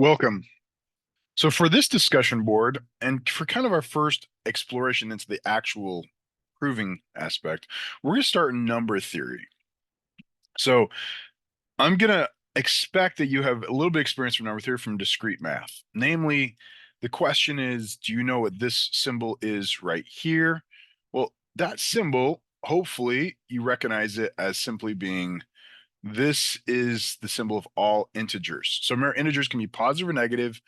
Welcome. So for this discussion board, and for kind of our first exploration into the actual proving aspect, we're going to start in number theory. So I'm going to expect that you have a little bit of experience from number theory from discrete math. Namely, the question is, do you know what this symbol is right here? Well, that symbol, hopefully you recognize it as simply being this is the symbol of all integers. So remember, integers can be positive or negative,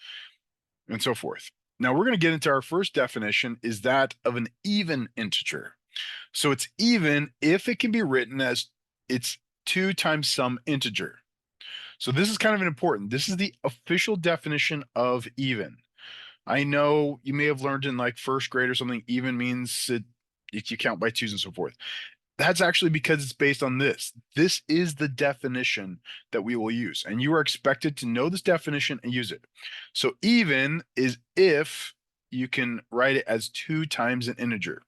and so forth. Now we're going to get into our first definition, is that of an even integer. So it's even if it can be written as it's 2 times some integer. So this is kind of important. This is the official definition of even. I know you may have learned in like first grade or something, even means you count by twos and so forth. That's actually because it's based on this. This is the definition that we will use, and you are expected to know this definition and use it. So even is if you can write it as 2 times an integer.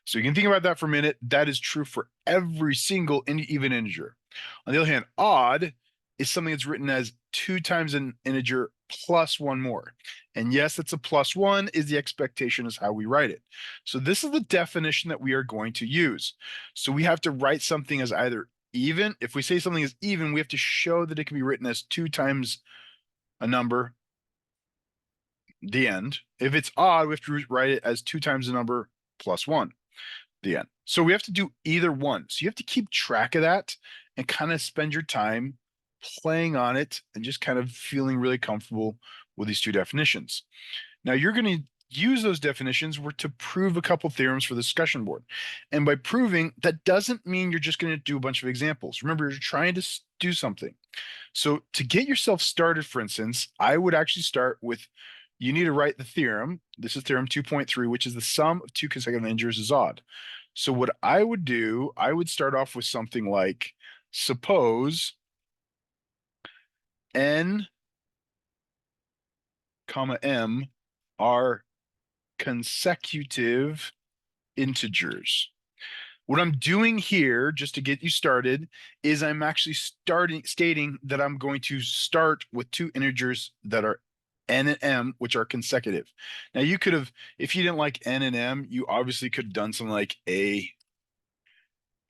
So you can think about that for a minute. That is true for every single even integer. On the other hand, odd is something that's written as 2 times an integer plus one more. And yes, that's a plus one is the expectation is how we write it. So this is the definition that we are going to use. So we have to write something as either even. If we say something is even, we have to show that it can be written as 2 times a number, the end. If it's odd, we have to write it as 2 times a number plus one, the end. So we have to do either one. So you have to keep track of that and kind of spend your time playing on it and just kind of feeling really comfortable with these two definitions. Now you're going to use those definitions to prove a couple theorems for the discussion board. And by proving, that doesn't mean you're just going to do a bunch of examples. Remember, you're trying to do something. So to get yourself started, for instance, I would actually start with, you need to write the theorem. This is theorem 2.3, which is the sum of two consecutive integers is odd. So what I would do, I would start off with something like, suppose n comma m are consecutive integers. What I'm doing here, just to get you started, is I'm actually stating that I'm going to start with two integers that are n and m, which are consecutive. Now you could have, if you didn't like n and m, you obviously could have done something like a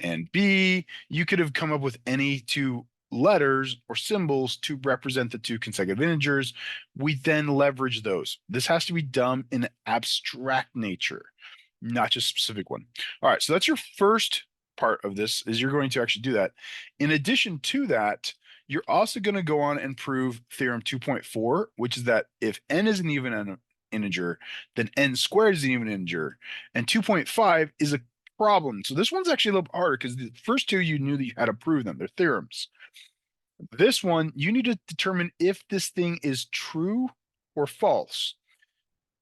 and b. You could have come up with any two letters or symbols to represent the two consecutive integers. We then leverage those. This has to be done in abstract nature, not just specific one. All right, so that's your first part of this, is you're going to actually do that. In addition to that, you're also going to go on and prove theorem 2.4, which is that if n is an even integer, then n squared is an even integer, and 2.5 is a problem. So this one's actually a little harder because the first two you knew that you had to prove them. They're theorems. This one, you need to determine if this thing is true or false.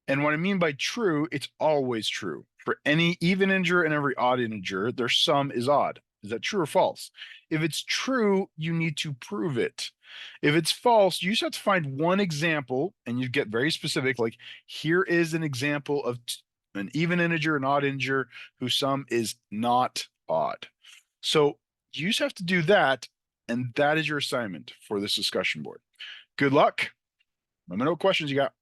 And what I mean by true, it's always true. For any even integer and every odd integer, their sum is odd. Is that true or false? If it's true, you need to prove it. If it's false, you just have to find one example, and you get very specific, like here is an example of an even integer, an odd integer whose sum is not odd. So you just have to do that, and that is your assignment for this discussion board. Good luck. Let me know what questions you got.